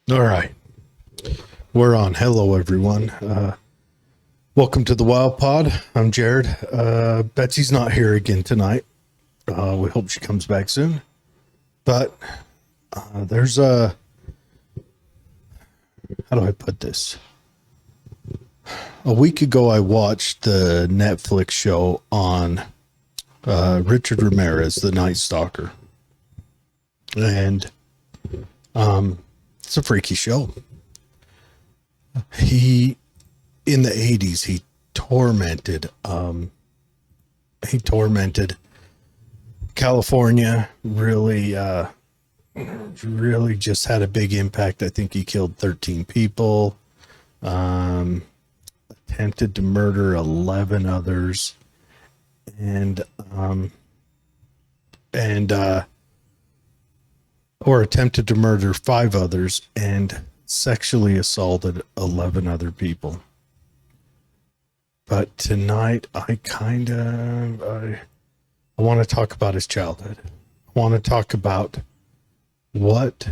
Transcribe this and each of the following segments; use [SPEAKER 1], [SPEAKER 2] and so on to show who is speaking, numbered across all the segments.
[SPEAKER 1] All right, we're on. Hello, everyone. Welcome to the Wild Pod. I'm Jared. Betsy's not here again tonight. We hope she comes back soon. But there's how do I put this? A week ago, I watched the Netflix show on Richard Ramirez, the Night Stalker, and it's a freaky show. He in the 80s he tormented California. Really just had a big impact. I think he killed 13 people, attempted to murder 11 others, and or attempted to murder 5 others and sexually assaulted 11 other people. But tonight, I want to talk about his childhood. I want to talk about what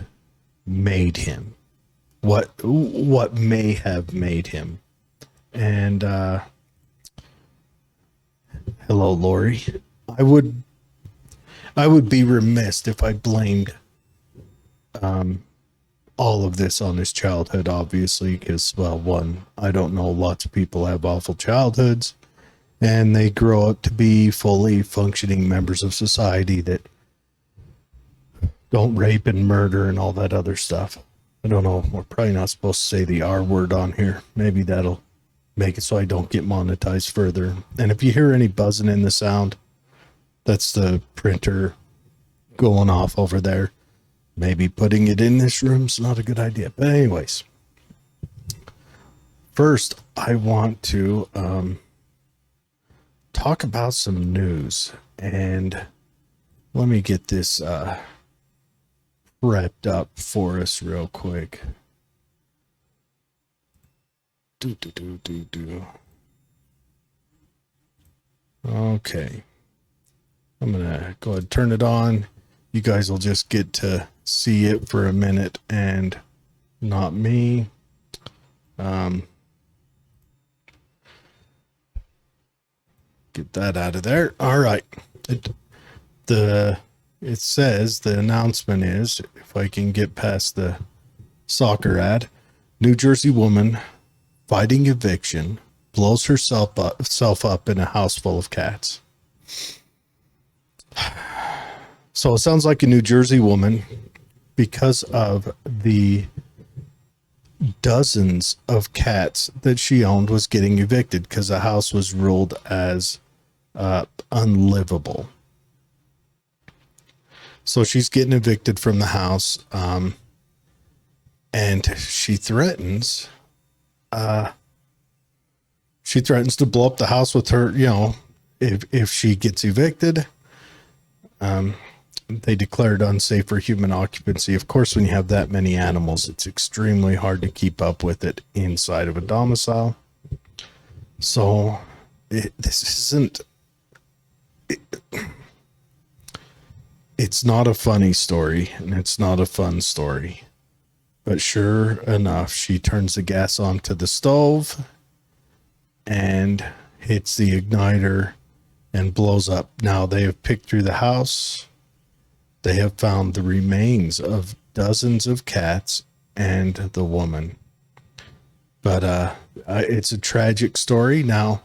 [SPEAKER 1] made him, what may have made him. And hello, Lori. I would be remiss if I blamed all of this on his childhood, obviously, because, well, one, I don't know, lots of people have awful childhoods and they grow up to be fully functioning members of society that don't rape and murder and all that other stuff. I don't know. We're probably not supposed to say the R word on here. Maybe that'll make it so I don't get monetized further. And if you hear any buzzing in the sound, that's the printer going off over there. Maybe putting it in this room's not a good idea. But anyways, first I want to talk about some news. And let me get this prepped up for us real quick. Okay. I'm going to go ahead and turn it on. You guys will just get to see it for a minute and not me. Get that out of there. All right. It says the announcement is, if I can get past the soccer ad, New Jersey woman fighting eviction blows herself up in a house full of cats. So it sounds like a New Jersey woman, because of the dozens of cats that she owned, was getting evicted because the house was ruled as unlivable. So she's getting evicted from the house, and she threatens to blow up the house with her. You know, if she gets evicted. They declared unsafe for human occupancy. Of course, when you have that many animals, it's extremely hard to keep up with it inside of a domicile. So it's not a funny story, and it's not a fun story. But sure enough, she turns the gas onto the stove and hits the igniter and blows up. Now they have picked through the house. They have found the remains of dozens of cats and the woman. But it's a tragic story. Now,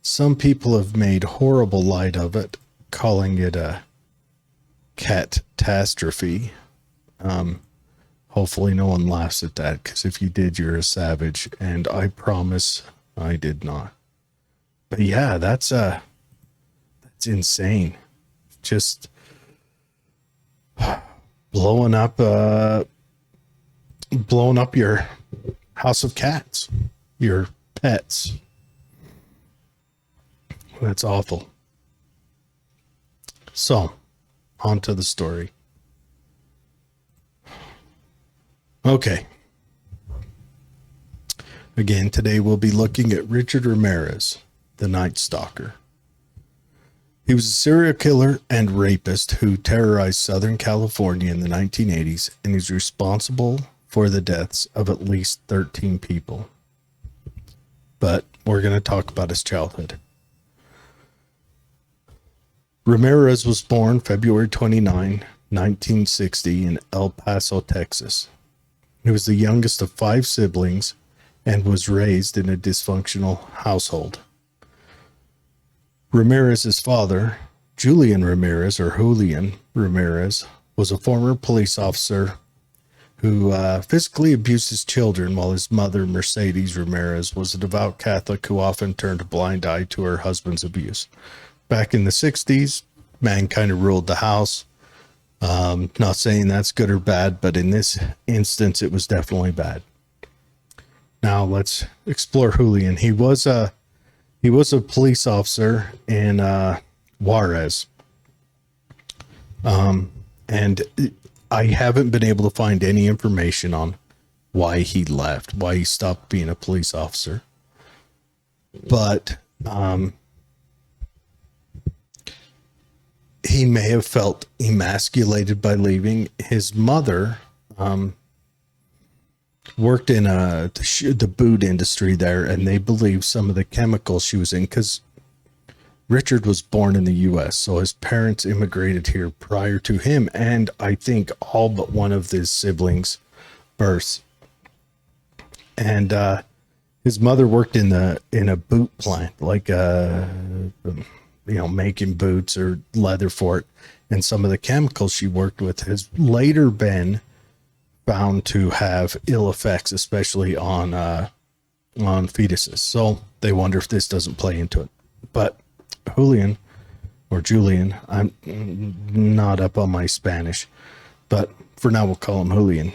[SPEAKER 1] some people have made horrible light of it, calling it a catastrophe. Hopefully no one laughs at that, because if you did, you're a savage, and I promise I did not. But yeah, that's insane. Just blowing up your house of cats, your pets. That's awful. So, on to the story. Okay. Again, today we'll be looking at Richard Ramirez, the Night Stalker. He was a serial killer and rapist who terrorized Southern California in the 1980s, and he's responsible for the deaths of at least 13 people. But we're going to talk about his childhood. Ramirez was born February 29, 1960 in El Paso, Texas. He was the youngest of 5 siblings and was raised in a dysfunctional household. Ramirez's father, Julian Ramirez, or Julian Ramirez, was a former police officer who physically abused his children, while his mother, Mercedes Ramirez, was a devout Catholic who often turned a blind eye to her husband's abuse. Back in the 60s, man kind of ruled the house. Not saying that's good or bad, but in this instance, it was definitely bad. Now let's explore Julian. He was a police officer in Juarez. And I haven't been able to find any information on why he left, why he stopped being a police officer. But he may have felt emasculated by leaving. His mother worked in the boot industry there, and they believe some of the chemicals she was in, because Richard was born in the U.S., so his parents immigrated here prior to him, and I think all but one of his siblings' births. And his mother worked in a boot plant, like making boots or leather for it, and some of the chemicals she worked with has later been found to have ill effects, especially on fetuses. So they wonder if this doesn't play into it. But Julian, I'm not up on my Spanish, but for now we'll call him Julian.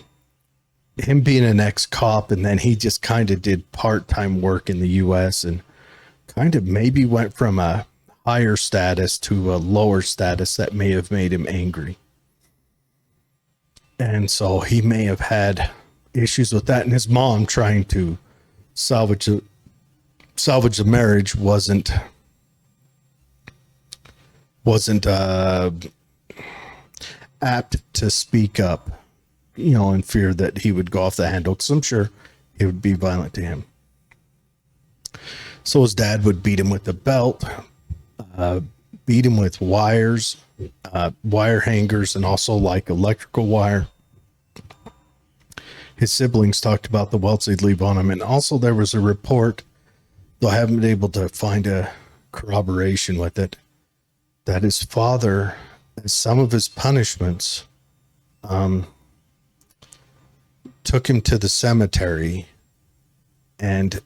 [SPEAKER 1] Him being an ex-cop, and then he just kind of did part-time work in the U.S. and kind of maybe went from a higher status to a lower status that may have made him angry. And so he may have had issues with that, and his mom, trying to salvage the marriage, wasn't apt to speak up, in fear that he would go off the handle, because I'm sure it would be violent to him. So his dad would beat him with a belt, beat him with wires, wire hangers, and also like electrical wire. His siblings talked about the welts they'd leave on him, and also there was a report, though I haven't been able to find a corroboration with it, that his father, as some of his punishments, took him to the cemetery and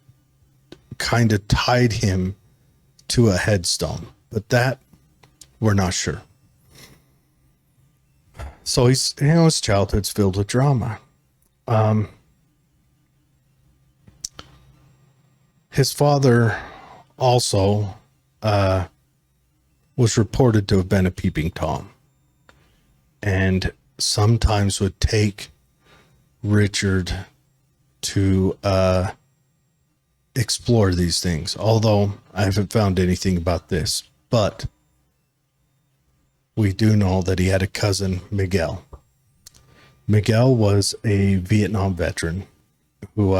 [SPEAKER 1] kind of tied him to a headstone, but that we're not sure. So his childhood's filled with drama. His father also was reported to have been a peeping Tom, and sometimes would take Richard to explore these things, although I haven't found anything about this. But we do know that he had a cousin, Miguel. Miguel was a Vietnam veteran who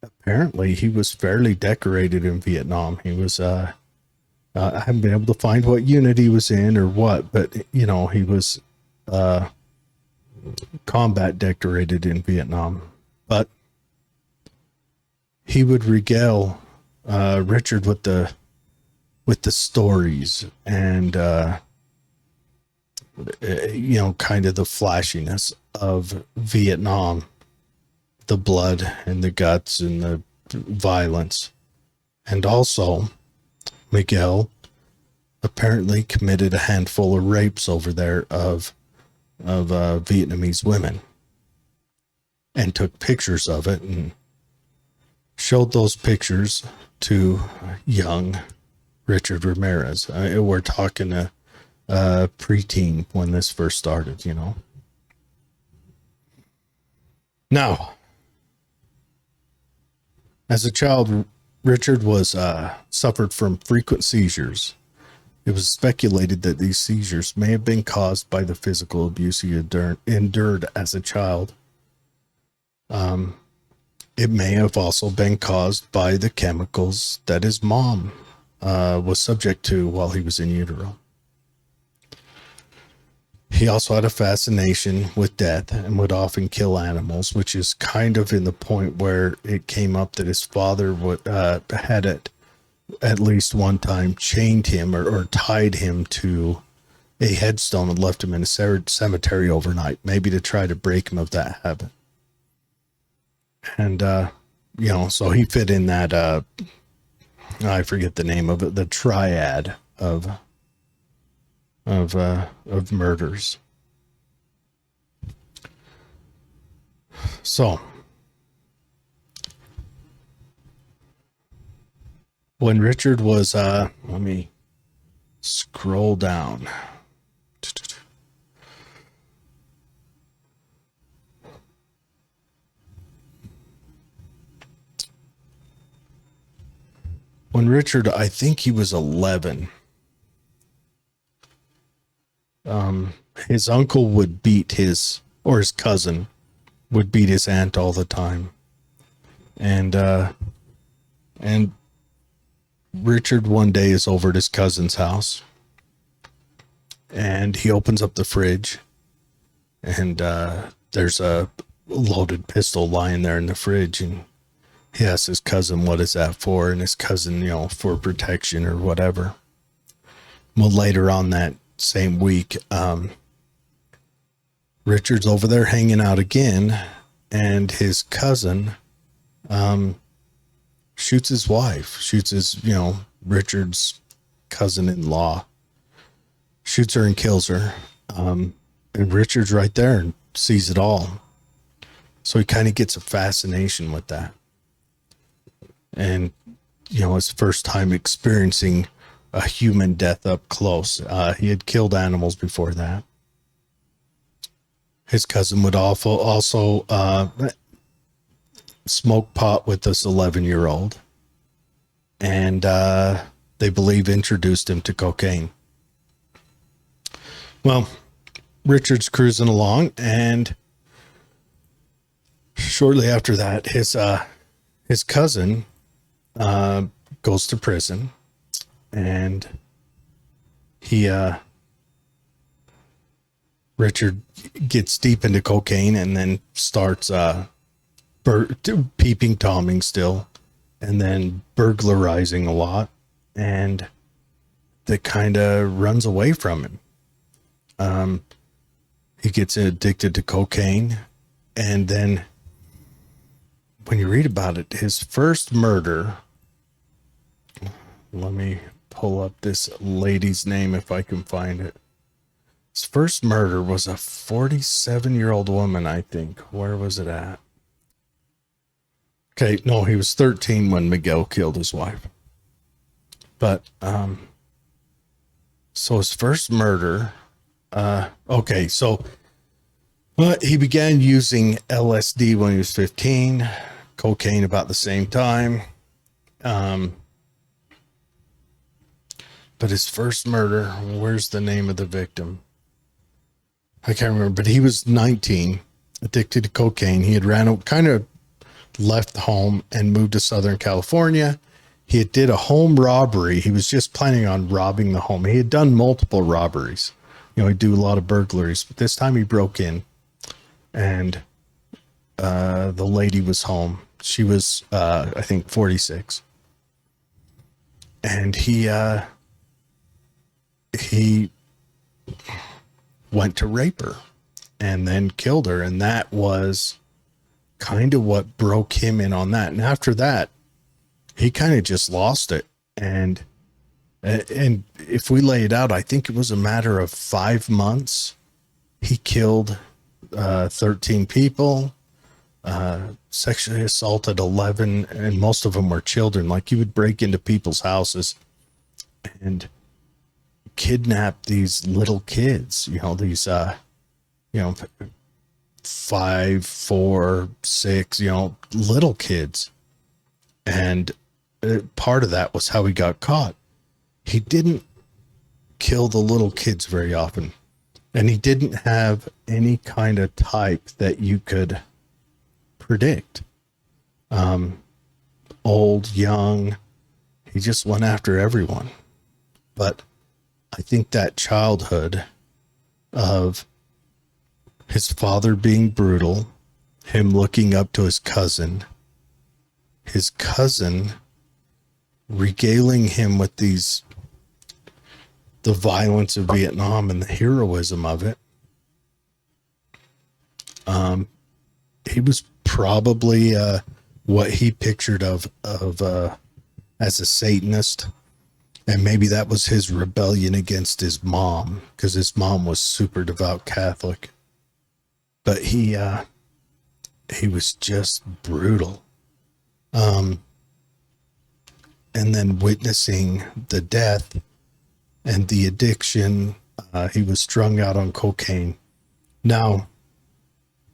[SPEAKER 1] apparently he was fairly decorated in Vietnam. He was I haven't been able to find what unit he was in or what, but he was combat decorated in Vietnam. But he would regale Richard with the stories and kind of the flashiness of Vietnam, the blood and the guts and the violence. And also, Miguel apparently committed a handful of rapes over there of Vietnamese women, and took pictures of it and showed those pictures to young Richard Ramirez. We're talking a preteen when this first started, Now, as a child, Richard was suffered from frequent seizures. It was speculated that these seizures may have been caused by the physical abuse he endured as a child, It may have also been caused by the chemicals that his mom was subject to while he was in utero. He also had a fascination with death and would often kill animals, which is kind of in the point where it came up that his father had at least one time chained him or tied him to a headstone and left him in a cemetery overnight, maybe to try to break him of that habit. And, so he fit in that, I forget the name of it, the triad of murders. So when Richard was, let me scroll down. When Richard, I think he was 11, his uncle would beat his cousin would beat his aunt all the time. And Richard one day is over at his cousin's house, and he opens up the fridge, and there's a loaded pistol lying there in the fridge, and he asks his cousin, what is that for? And his cousin, for protection or whatever. Well, later on that same week, Richard's over there hanging out again, and his cousin shoots his wife, shoots his, Richard's cousin-in-law, shoots her and kills her. And Richard's right there and sees it all. So he kind of gets a fascination with that. And, his first time experiencing a human death up close. He had killed animals before that. His cousin would also smoke pot with this 11-year-old. And they believe introduced him to cocaine. Well, Richard's cruising along, and shortly after that, his cousin goes to prison, and Richard gets deep into cocaine and then starts peeping Tomming still, and then burglarizing a lot, and that kind of runs away from him. He gets addicted to cocaine, and then when you read about it, his first murder, let me pull up this lady's name if I can find it. His first murder was a 47-year-old woman, I think. Where was it at? Okay, no, he was 13 when Miguel killed his wife. But, so his first murder, he began using LSD when he was 15, cocaine about the same time. But his first murder, where's the name of the victim? I can't remember, but he was 19, addicted to cocaine. He had left home and moved to Southern California. He had did a home robbery. He was just planning on robbing the home. He had done multiple robberies. He'd do a lot of burglaries, but this time he broke in, and the lady was home. She was, I think, 46. And he went to rape her and then killed her. And that was kind of what broke him in on that. And after that, he kind of just lost it. And if we lay it out, I think it was a matter of 5 months. He killed 13 people, sexually assaulted 11, and most of them were children. Like, he would break into people's houses and kidnap these little kids, these 5, 4, 6, little kids. And part of that was how he got caught. He didn't kill the little kids very often, and he didn't have any kind of type that you could predict. Old, young, he just went after everyone. But I think that childhood of his father being brutal, him looking up to his cousin regaling him with the violence of Vietnam and the heroism of it. He was probably what he pictured of as a Satanist, and maybe that was his rebellion against his mom, because his mom was super devout Catholic. But he was just brutal. And then witnessing the death and the addiction, he was strung out on cocaine. Now,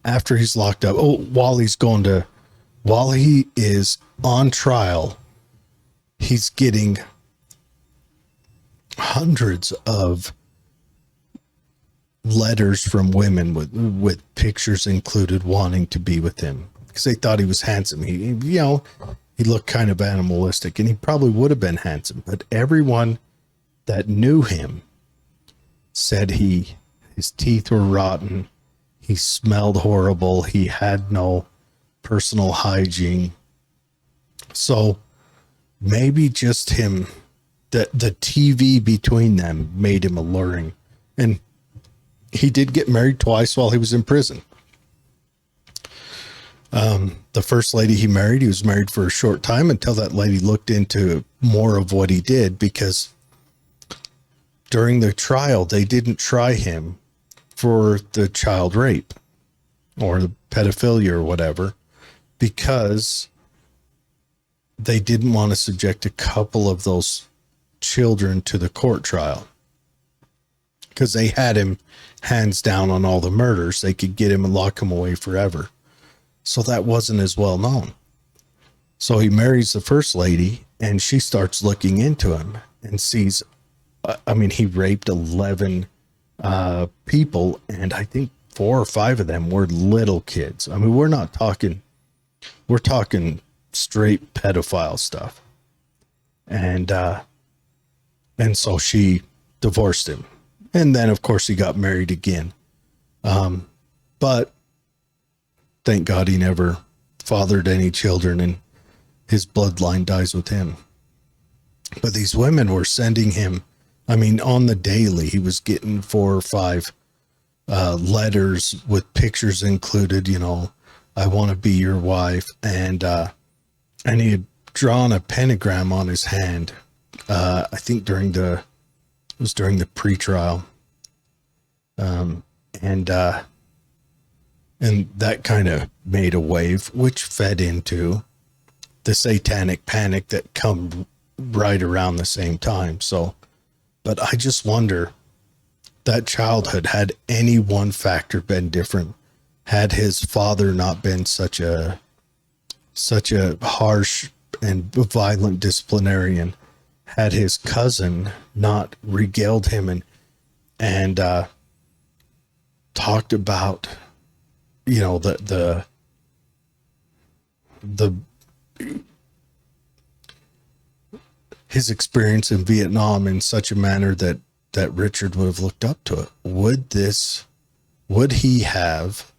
[SPEAKER 1] after he's locked up, while he is on trial, he's getting hundreds of letters from women with pictures included wanting to be with him because they thought he was handsome. He looked kind of animalistic, and he probably would have been handsome, but everyone that knew him said his teeth were rotten. He smelled horrible. He had no personal hygiene. So maybe just him, the TV between them made him alluring. And he did get married twice while he was in prison. The first lady he was married for a short time until that lady looked into more of what he did, because during the trial, they didn't try him for the child rape or the pedophilia or whatever, because they didn't want to subject a couple of those children to the court trial, because they had him hands down on all the murders. They could get him and lock him away forever. So that wasn't as well known. So he marries the first lady, and she starts looking into him and sees, he raped 11 people, and I think 4 or 5 of them were little kids. We're talking straight pedophile stuff. And so she divorced him. And then, of course, he got married again. But thank God he never fathered any children, and his bloodline dies with him. But these women were sending him, on the daily, he was getting 4 or 5 letters with pictures included, I want to be your wife. And he had drawn a pentagram on his hand. I think during the pre-trial. And that kind of made a wave, which fed into the satanic panic that come right around the same time. So, but I just wonder, that childhood, had any one factor been different, had his father not been such a harsh and violent disciplinarian, had his cousin not regaled him and talked about, the his experience in Vietnam in such a manner that Richard would have looked up to it, would he have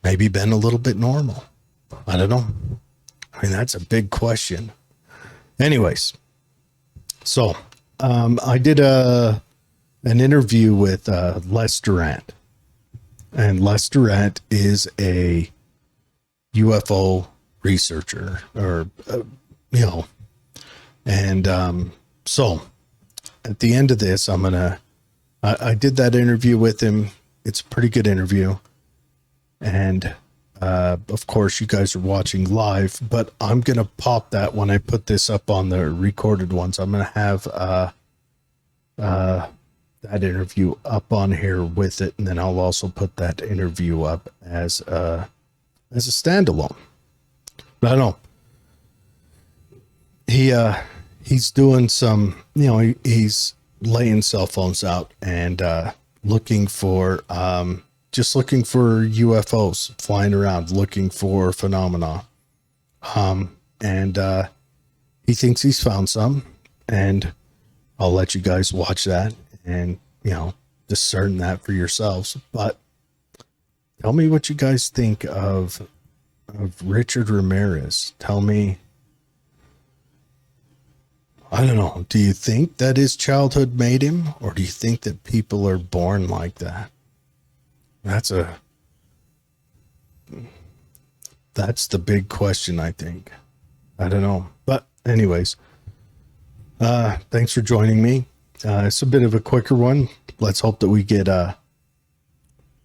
[SPEAKER 1] maybe been a little bit normal? I don't know. That's a big question. Anyways, so I did an interview with Les Durant, and Les Durant is a UFO researcher, and so at the end of this, I did that interview with him. It's a pretty good interview, and of course you guys are watching live, but I'm gonna pop that when I put this up on the recorded ones. I'm gonna have that interview up on here with it, and then I'll also put that interview up as a standalone. But I don't know. He's doing some, he's laying cell phones out and looking for just looking for UFOs flying around, looking for phenomena. And he thinks he's found some, and I'll let you guys watch that and, discern that for yourselves. But tell me what you guys think of Richard Ramirez. Tell me, I don't know, do you think that his childhood made him, or do you think that people are born like that? That's the big question, I think. I don't know. But anyways, thanks for joining me. It's a bit of a quicker one. Let's hope that we get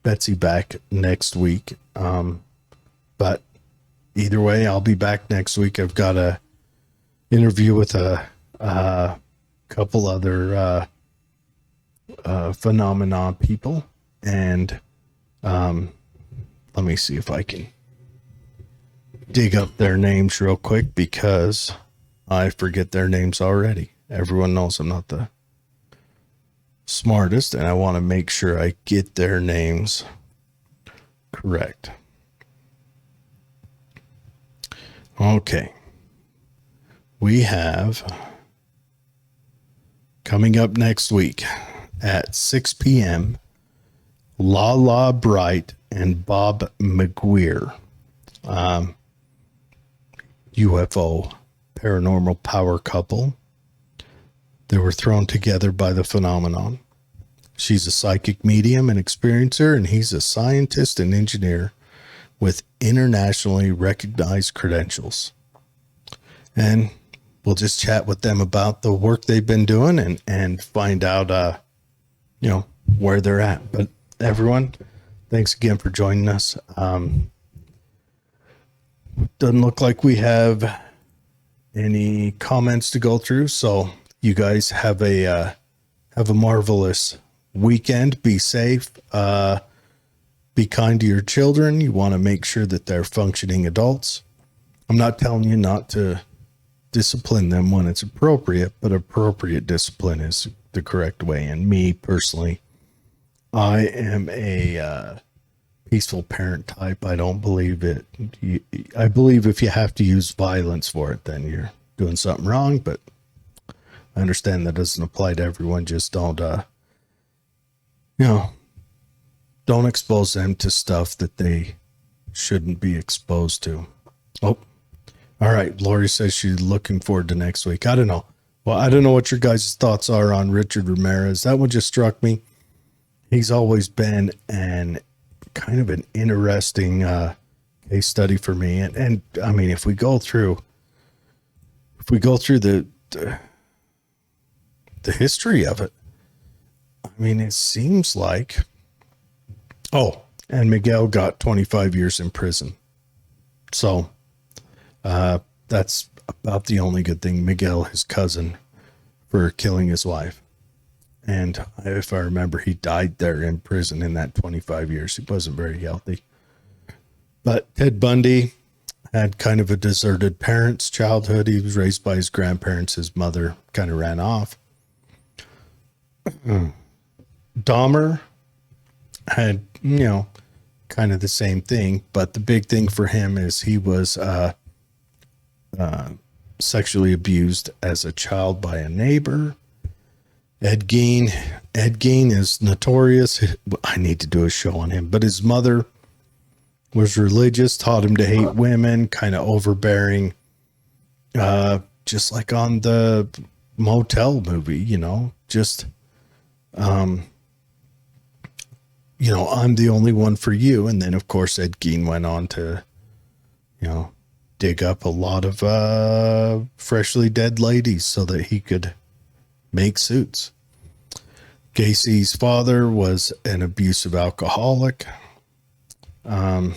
[SPEAKER 1] Betsy back next week. But either way, I'll be back next week. I've got a interview with a couple other phenomenon people, and let me see if I can dig up their names real quick, because I forget their names already. Everyone knows I'm not the smartest, and I want to make sure I get their names correct. Okay. We have coming up next week at 6 p.m. Lala Bright and Bob McGuire, UFO paranormal power couple. They were thrown together by the phenomenon. She's a psychic medium and experiencer, and he's a scientist and engineer with internationally recognized credentials. And we'll just chat with them about the work they've been doing and find out, where they're at. But everyone, thanks again for joining us. Doesn't look like we have any comments to go through, so you guys have a marvelous weekend. Be safe. Be kind to your children. You want to make sure that they're functioning adults. I'm not telling you not to discipline them when it's appropriate, but appropriate discipline is the correct way. And me personally, I am a peaceful parent type. I don't believe it. I believe if you have to use violence for it, then you're doing something wrong, but I understand that doesn't apply to everyone. Just don't expose them to stuff that they shouldn't be exposed to. Oh, all right. Lori says she's looking forward to next week. I don't know. Well, I don't know what your guys' thoughts are on Richard Ramirez. That one just struck me. He's always been an interesting case study for me. And I mean, if we go through the history of it, I mean, it seems like, and Miguel got 25 years in prison. So that's about the only good thing. Miguel, his cousin, for killing his wife. And if I remember, he died there in prison in that 25 years. He wasn't very healthy. But Ted Bundy had kind of a deserted parents' childhood. He was raised by his grandparents. His mother kind of ran off. Dahmer had, kind of the same thing. But the big thing for him is he was sexually abused as a child by a neighbor. Ed Gein is notorious. I need to do a show on him, but his mother was religious, taught him to hate women, kind of overbearing, just like on the motel movie, just, I'm the only one for you. And then of course, Ed Gein went on to, dig up a lot of, freshly dead ladies so that he could make suits. Gacy's father was an abusive alcoholic. Then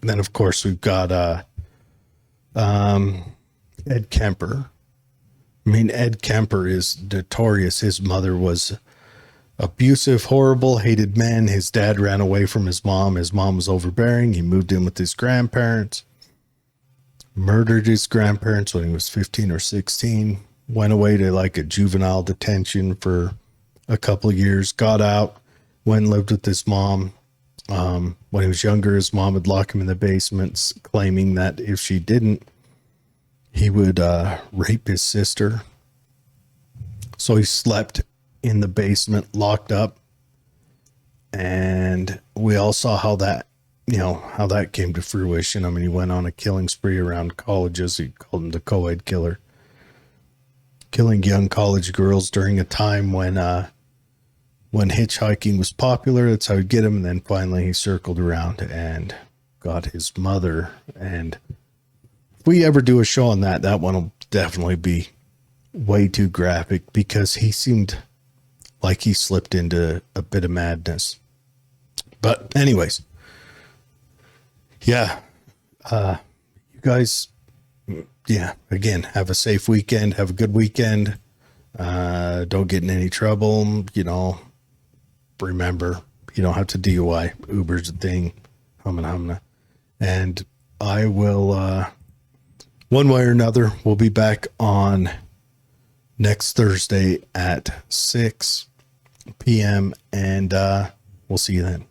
[SPEAKER 1] of course we've got Ed Kemper. I mean, Ed Kemper is notorious. His mother was abusive, horrible, hated men. His dad ran away from his mom. His mom was overbearing. He moved in with his grandparents, murdered his grandparents when he was 15 or 16, went away to like a juvenile detention for a couple of years, got out, went and lived with his mom. When he was younger, his mom would lock him in the basements, claiming that if she didn't, he would rape his sister. So he slept in the basement, locked up. And we all saw how that, how that came to fruition. I mean, he went on a killing spree around colleges. He called him the co-ed killer, killing young college girls during a time when hitchhiking was popular. That's how he'd get him. And then finally he circled around and got his mother. And if we ever do a show on that, that one will definitely be way too graphic, because he seemed like he slipped into a bit of madness. But anyways, yeah, you guys, yeah, again, have a safe weekend. Have a good weekend. Don't get in any trouble. Remember, you don't have to DUI. Uber's a thing. Humna. And I will, one way or another, we'll be back on next Thursday at 6 p.m. and we'll see you then.